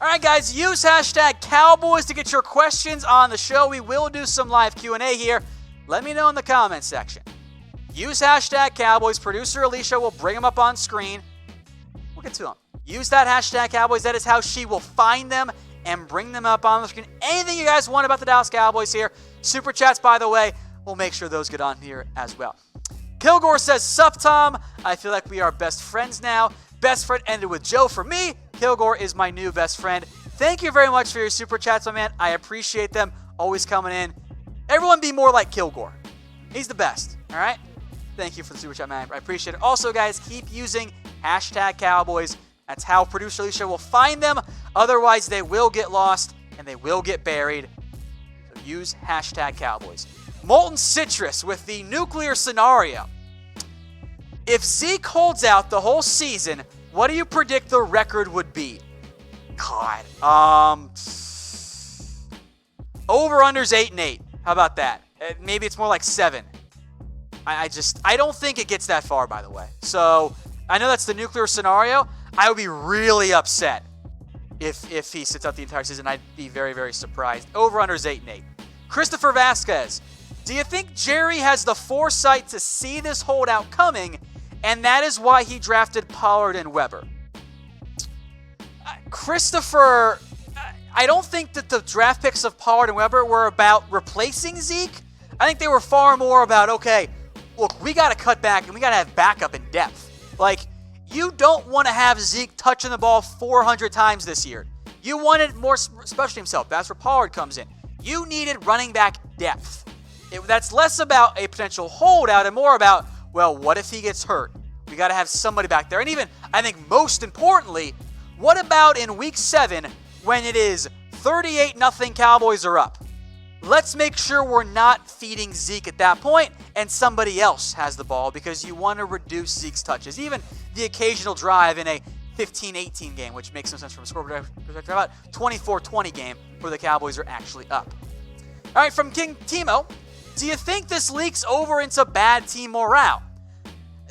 All right, guys, use hashtag Cowboys to get your questions on the show. We will do some live Q&A here. Let me know in the comments section. Use hashtag Cowboys. Producer Alicia will bring them up on screen. We'll get to them. Use that hashtag Cowboys. That is how she will find them and bring them up on the screen. Anything you guys want about the Dallas Cowboys here. Super chats, by the way, we'll make sure those get on here as well. Kilgore says, "Sup, Tom? I feel like we are best friends now. Best friend ended with Joe for me. Kilgore is my new best friend." Thank you very much for your super chats, my man. I appreciate them always coming in. Everyone be more like Kilgore. He's the best, all right? Thank you for the super chat, man. I appreciate it. Also, guys, keep using hashtag Cowboys. That's how Producer Alicia will find them. Otherwise, they will get lost and they will get buried. So use hashtag Cowboys. Molten Citrus with the nuclear scenario. If Zeke holds out the whole season, what do you predict the record would be? God. Over-under's 8-8. How about that? Maybe it's more like 7. I don't think it gets that far, by the way. So I know that's the nuclear scenario. I would be really upset if he sits out the entire season. I'd be very, very surprised. Over-under's 8-8. Christopher Vasquez. Do you think Jerry has the foresight to see this holdout coming, and that is why he drafted Pollard and Weber? Christopher, I don't think that the draft picks of Pollard and Weber were about replacing Zeke. I think they were far more about, okay, look, we got to cut back and we got to have backup in depth. Like, you don't want to have Zeke touching the ball 400 times this year. You wanted more special teams help. That's where Pollard comes in. You needed running back depth. That's less about a potential holdout and more about, well, what if he gets hurt? We got to have somebody back there. And even, I think most importantly, what about in week 7 when it is 38-0 Cowboys are up? Let's make sure we're not feeding Zeke at that point and somebody else has the ball because you want to reduce Zeke's touches. Even the occasional drive in a 15-18 game, which makes no sense from a score perspective, about 24-20 game where the Cowboys are actually up. All right, from King Timo, do you think this leaks over into bad team morale?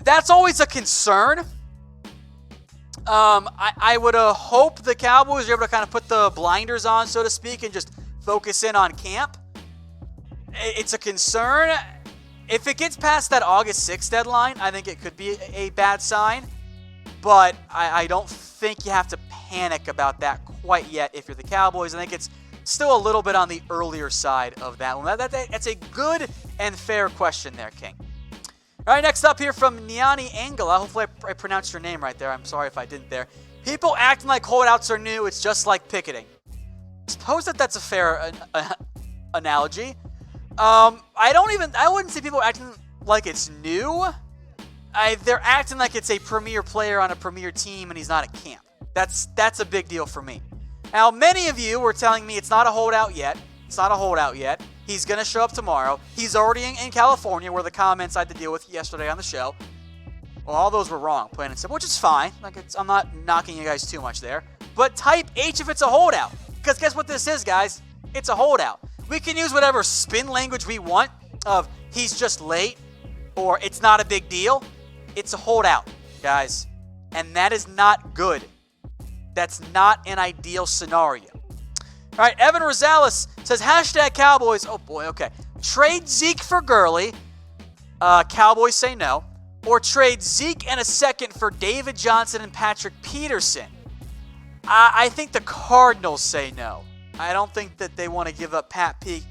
That's always a concern. I would hope the Cowboys are able to kind of put the blinders on, so to speak, and just focus in on camp. It's a concern. If it gets past that August 6th deadline, I think it could be a bad sign. But I don't think you have to panic about that quite yet if you're the Cowboys. I think it's still a little bit on the earlier side of that one. That's a good and fair question there, King. All right, next up here from Niani Angela. Hopefully I pronounced your name right there. I'm sorry if I didn't there. People acting like holdouts are new. It's just like picketing. Suppose that's a fair analogy. I wouldn't say people acting like it's new. They're acting like it's a premier player on a premier team and he's not at camp. That's a big deal for me. Now, many of you were telling me it's not a holdout yet. It's not a holdout yet. He's going to show up tomorrow. He's already in California, where the comments I had to deal with yesterday on the show. Well, all those were wrong, plain and simple, which is fine. I'm not knocking you guys too much there. But type H if it's a holdout. Because guess what this is, guys? It's a holdout. We can use whatever spin language we want of he's just late or it's not a big deal. It's a holdout, guys. And that is not good. That's not an ideal scenario. All right, Evan Rosales says, hashtag Cowboys. Oh, boy, okay. Trade Zeke for Gurley. Cowboys say no. Or trade Zeke and a second for David Johnson and Patrick Peterson. I think the Cardinals say no. I don't think that they want to give up Pat P.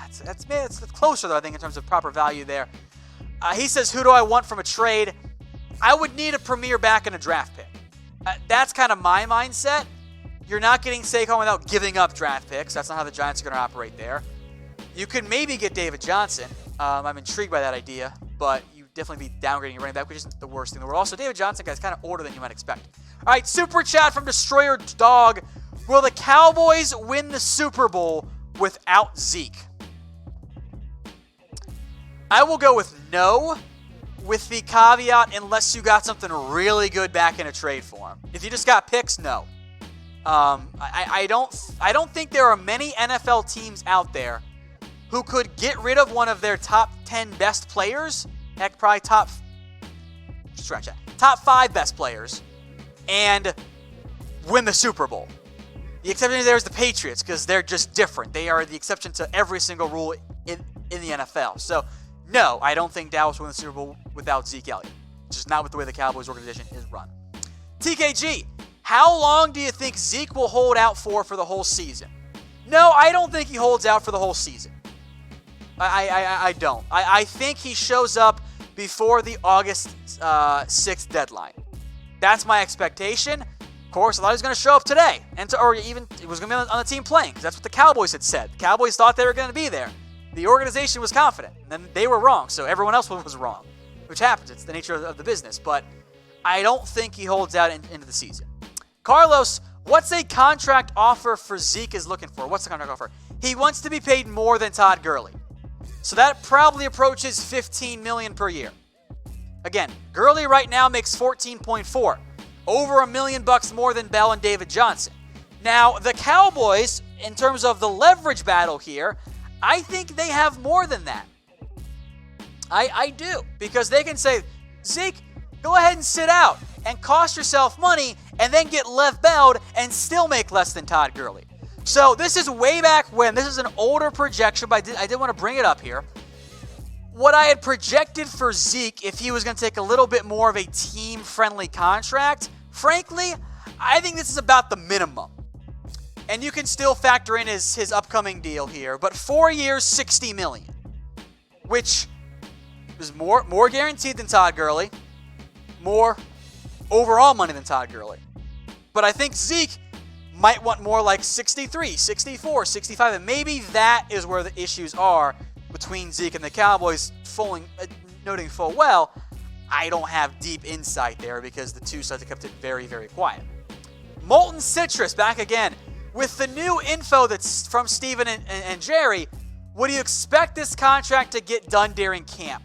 It's closer, though, I think, in terms of proper value there. He says, who do I want from a trade? I would need a premier back and a draft pick. That's kind of my mindset. You're not getting Saquon without giving up draft picks. That's not how the Giants are going to operate there. You could maybe get David Johnson. I'm intrigued by that idea, but you definitely be downgrading your running back, which isn't the worst thing in the world. Also, David Johnson, guys, kind of older than you might expect. All right, super chat from Destroyer Dog. Will the Cowboys win the Super Bowl without Zeke? I will go with no, with the caveat unless you got something really good back in a trade for him. If you just got picks, no. I don't think there are many NFL teams out there who could get rid of one of their top 10 best players, heck, probably top 5 best players, and win the Super Bowl. The exception there is the Patriots because they're just different. They are the exception to every single rule in the NFL. So, no, I don't think Dallas will win the Super Bowl without Zeke Elliott. It's just not with the way the Cowboys organization is run. TKG, how long do you think Zeke will hold out for the whole season? No, I don't think he holds out for the whole season. I don't. I think he shows up before the August 6th deadline. That's my expectation. Of course, I thought he was going to show up today, or even it was going to be on the team playing, because that's what the Cowboys had said. The Cowboys thought they were going to be there. The organization was confident, and then they were wrong, so everyone else was wrong, which happens. It's the nature of the business, but I don't think he holds out into the season. Carlos, what's a contract offer for Zeke is looking for? What's the contract offer? He wants to be paid more than Todd Gurley. So that probably approaches $15 million per year. Again, Gurley right now makes $14.4, over $1 million more than Bell and David Johnson. Now, the Cowboys, in terms of the leverage battle here, I think they have more than that. I do, because they can say, Zeke, go ahead and sit out and cost yourself money and then get Lev Bell and still make less than Todd Gurley. So this is way back when. This is an older projection, but I did want to bring it up here. What I had projected for Zeke, if he was going to take a little bit more of a team-friendly contract, frankly, I think this is about the minimum. And you can still factor in his upcoming deal here, but 4 years, $60 million, which is more guaranteed than Todd Gurley, more overall money than Todd Gurley. But I think Zeke might want more like 63, 64, 65, and maybe that is where the issues are between Zeke and the Cowboys, noting full well, I don't have deep insight there because the two sides have kept it very, very quiet. Molten Citrus back again. With the new info that's from Steven and Jerry, would you expect this contract to get done during camp?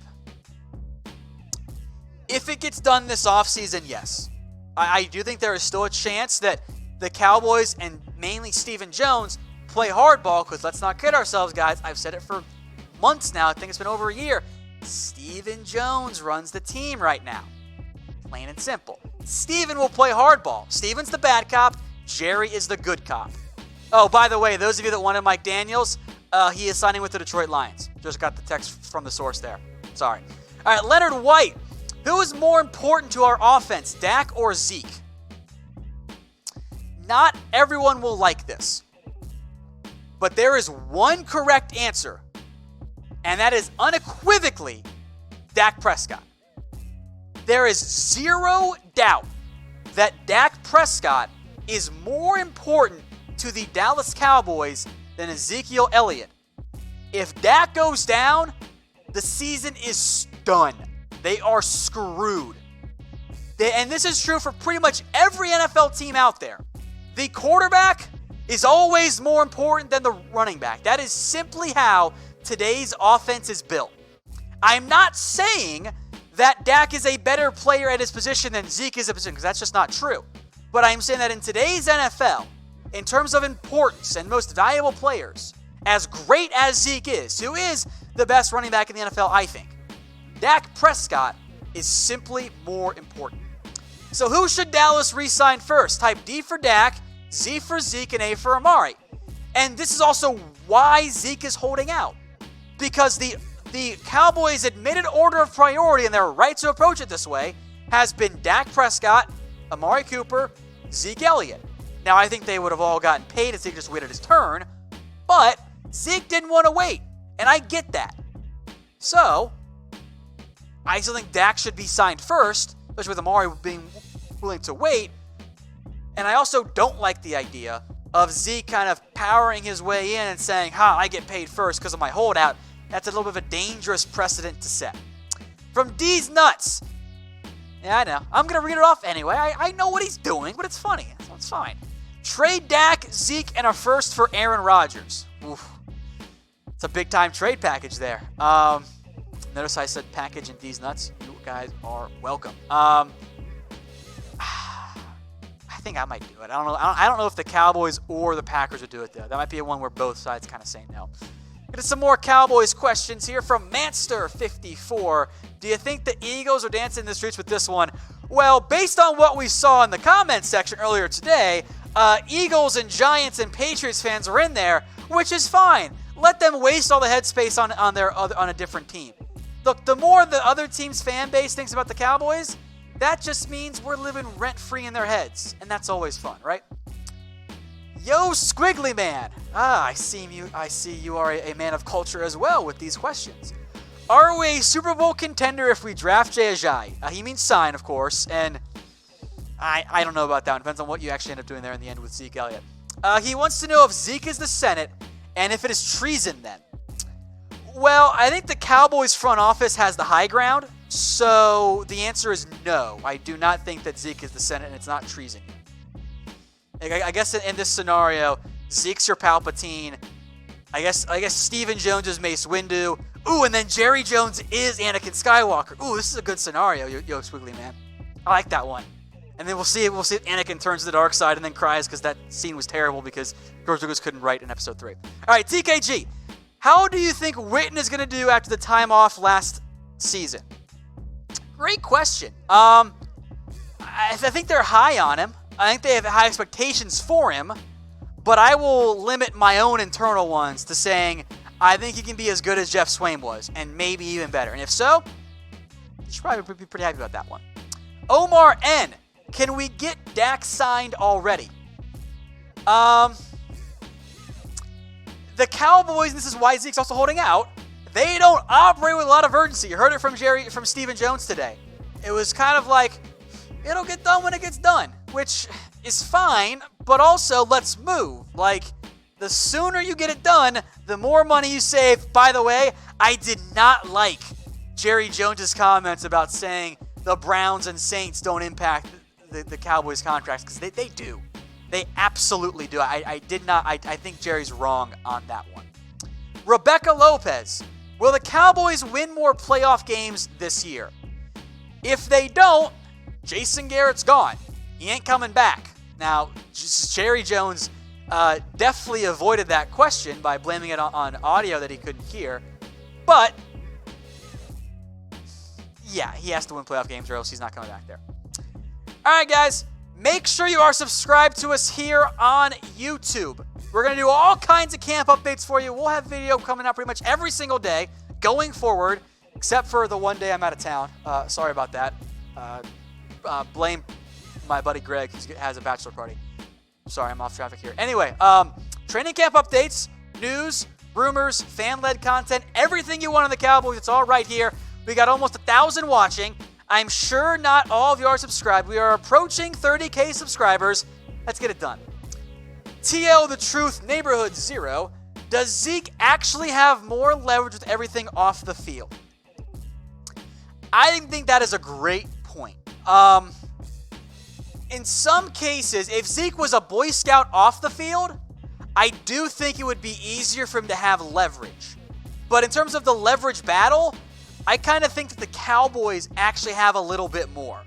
If it gets done this offseason, yes. I do think there is still a chance that the Cowboys and mainly Stephen Jones play hardball, because let's not kid ourselves, guys. I've said it for months now. I think it's been over a year. Stephen Jones runs the team right now. Plain and simple. Stephen will play hardball. Stephen's the bad cop. Jerry is the good cop. Oh, by the way, those of you that wanted Mike Daniels, he is signing with the Detroit Lions. Just got the text from the source there. Sorry. All right, Leonard White. Who is more important to our offense, Dak or Zeke? Not everyone will like this. But there is one correct answer, and that is unequivocally Dak Prescott. There is zero doubt that Dak Prescott is more important to the Dallas Cowboys than Ezekiel Elliott. If Dak goes down, the season is done. They are screwed. And this is true for pretty much every NFL team out there. The quarterback is always more important than the running back. That is simply how today's offense is built. I'm not saying that Dak is a better player at his position than Zeke is at his position, because that's just not true. But I'm saying that in today's NFL, in terms of importance and most valuable players, as great as Zeke is, who is the best running back in the NFL, I think, Dak Prescott is simply more important. So who should Dallas re-sign first? Type D for Dak, Z for Zeke, and A for Amari. And this is also why Zeke is holding out. Because the Cowboys' admitted order of priority, and their right to approach it this way, has been Dak Prescott, Amari Cooper, Zeke Elliott. Now, I think they would have all gotten paid if Zeke just waited his turn, but Zeke didn't want to wait, and I get that. So, I still think Dak should be signed first, especially with Amari being willing to wait, and I also don't like the idea of Zeke kind of powering his way in and saying, I get paid first because of my holdout. That's a little bit of a dangerous precedent to set. From D's Nuts. Yeah, I know. I'm going to read it off anyway. I know what he's doing, but it's funny. So it's fine. Trade Dak, Zeke, and a first for Aaron Rodgers. Oof. It's a big-time trade package there. Notice I said package in D's Nuts. You guys are welcome. I think I might do it. I don't know if the Cowboys or the Packers would do it, though. That might be one where both sides kind of say no. Get some more Cowboys questions here from Manster54. Do you think the Eagles are dancing in the streets with this one? Well, based on what we saw in the comments section earlier today, Eagles and Giants and Patriots fans are in there, which is fine. Let them waste all the headspace on a different team. Look, the more the other team's fan base thinks about the Cowboys, that just means we're living rent-free in their heads, and that's always fun, right? Yo, Squiggly Man. I see you are a man of culture as well with these questions. Are we a Super Bowl contender if we draft Jay Ajayi? He means sign, of course, and I don't know about that one. Depends on what you actually end up doing there in the end with Zeke Elliott. He wants to know if Zeke is the Senate, and if it is treason then. Well, I think the Cowboys front office has the high ground, so the answer is no. I do not think that Zeke is the Senate, and it's not treason. I guess in this scenario, Zeke's your Palpatine. I guess Stephen Jones is Mace Windu. Ooh, and then Jerry Jones is Anakin Skywalker. Ooh, this is a good scenario, yo Squiggly Man. I like that one. And then we'll see if Anakin turns to the dark side and then cries because that scene was terrible because George Lucas couldn't write in Episode 3. All right, TKG. How do you think Witten is going to do after the time off last season? Great question. I think they're high on him. I think they have high expectations for him. But I will limit my own internal ones to saying I think he can be as good as Jeff Swain was, and maybe even better. And if so, you should probably be pretty happy about that one. Omar N. Can we get Dak signed already? The Cowboys, and this is why Zeke's also holding out, they don't operate with a lot of urgency. You heard it from Stephen Jones today. It was kind of like, it'll get done when it gets done, which is fine, but also let's move. Like, the sooner you get it done, the more money you save. By the way, I did not like Jerry Jones's comments about saying the Browns and Saints don't impact the Cowboys contracts, because they do. They absolutely do. I think Jerry's wrong on that one. Rebecca Lopez. Will the Cowboys win more playoff games this year? If they don't, Jason Garrett's gone. He ain't coming back. Now, Jerry Jones definitely avoided that question by blaming it on audio that he couldn't hear. But, yeah, he has to win playoff games or else he's not coming back there. All right, guys. Make sure you are subscribed to us here on YouTube. We're going to do all kinds of camp updates for you. We'll have video coming out pretty much every single day going forward, except for the one day I'm out of town. Sorry about that. Blame my buddy Greg, who has a bachelor party. Sorry, I'm off traffic here. Anyway, training camp updates, news, rumors, fan-led content, everything you want on the Cowboys, it's all right here. We got almost 1,000 watching. I'm sure not all of you are subscribed. We are approaching 30K subscribers. Let's get it done. TL The Truth Neighborhood 0. Does Zeke actually have more leverage with everything off the field? I think that is a great point. In some cases, if Zeke was a Boy Scout off the field, I do think it would be easier for him to have leverage. But in terms of the leverage battle, I kind of think that the Cowboys actually have a little bit more.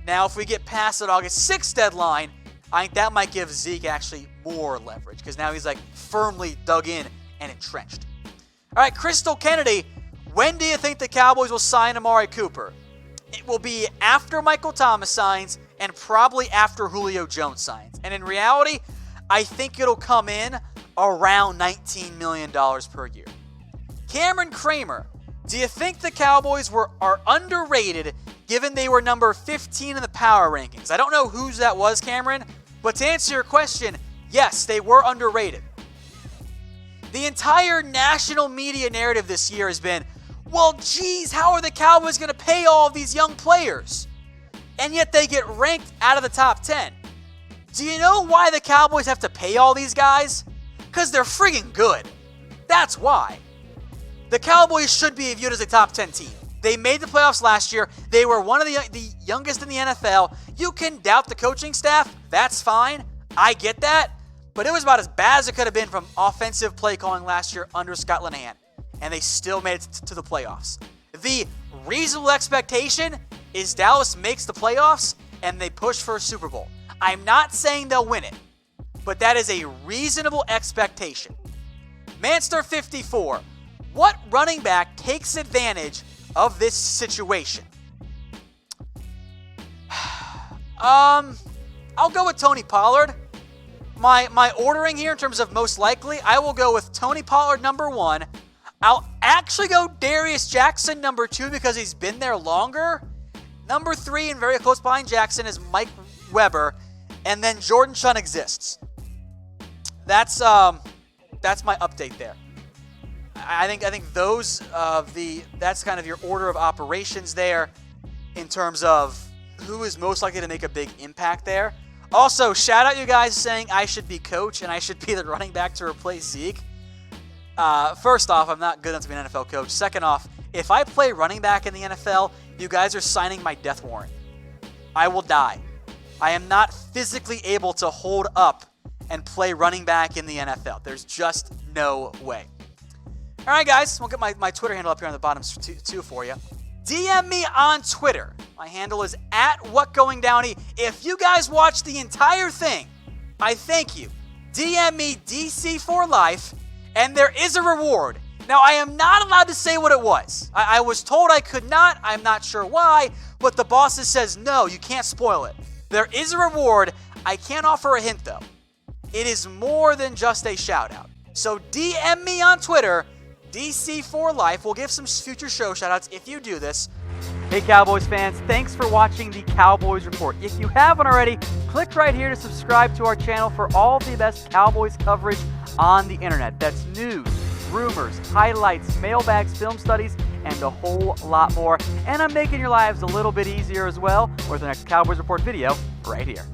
Now, if we get past that August 6th deadline, I think that might give Zeke actually more leverage because now he's like firmly dug in and entrenched. All right, Crystal Kennedy, when do you think the Cowboys will sign Amari Cooper? It will be after Michael Thomas signs and probably after Julio Jones signs. And in reality, I think it'll come in around $19 million per year. Cameron Kramer, do you think the Cowboys are underrated given they were number 15 in the power rankings? I don't know whose that was, Cameron, but to answer your question, yes, they were underrated. The entire national media narrative this year has been, well, geez, how are the Cowboys going to pay all of these young players? And yet they get ranked out of the top 10. Do you know why the Cowboys have to pay all these guys? Because they're friggin' good. That's why. The Cowboys should be viewed as a top 10 team. They made the playoffs last year. They were one of the youngest in the NFL. You can doubt the coaching staff. That's fine. I get that. But it was about as bad as it could have been from offensive play calling last year under Scott Linehan. And they still made it to the playoffs. The reasonable expectation is Dallas makes the playoffs and they push for a Super Bowl. I'm not saying they'll win it, but that is a reasonable expectation. Manster 54. What running back takes advantage of this situation? I'll go with Tony Pollard. My ordering here in terms of most likely, I will go with Tony Pollard number 1. I'll actually go Darius Jackson number 2 because he's been there longer. Number 3 and very close behind Jackson is Mike Weber, and then Jordan Chun exists. That's my update there. I think those that's kind of your order of operations there in terms of who is most likely to make a big impact there. Also, shout out you guys saying I should be coach and I should be the running back to replace Zeke. First off, I'm not good enough to be an NFL coach. Second off, if I play running back in the NFL, you guys are signing my death warrant. I will die. I am not physically able to hold up and play running back in the NFL. There's just no way. All right, guys, we'll get my Twitter handle up here on the bottom too for you. DM me on Twitter. My handle is @WhatGoingDowney. If you guys watch the entire thing, I thank you. DM me DC for life, and there is a reward. Now, I am not allowed to say what it was. I was told I could not. I'm not sure why, but the bosses says no, you can't spoil it. There is a reward. I can't offer a hint, though. It is more than just a shout-out. So DM me on Twitter, DC for life. We'll give some future show shout-outs if you do this. Hey, Cowboys fans, thanks for watching the Cowboys Report. If you haven't already, click right here to subscribe to our channel for all the best Cowboys coverage on the internet. That's news, rumors, highlights, mailbags, film studies, and a whole lot more. And I'm making your lives a little bit easier as well with the next Cowboys Report video right here.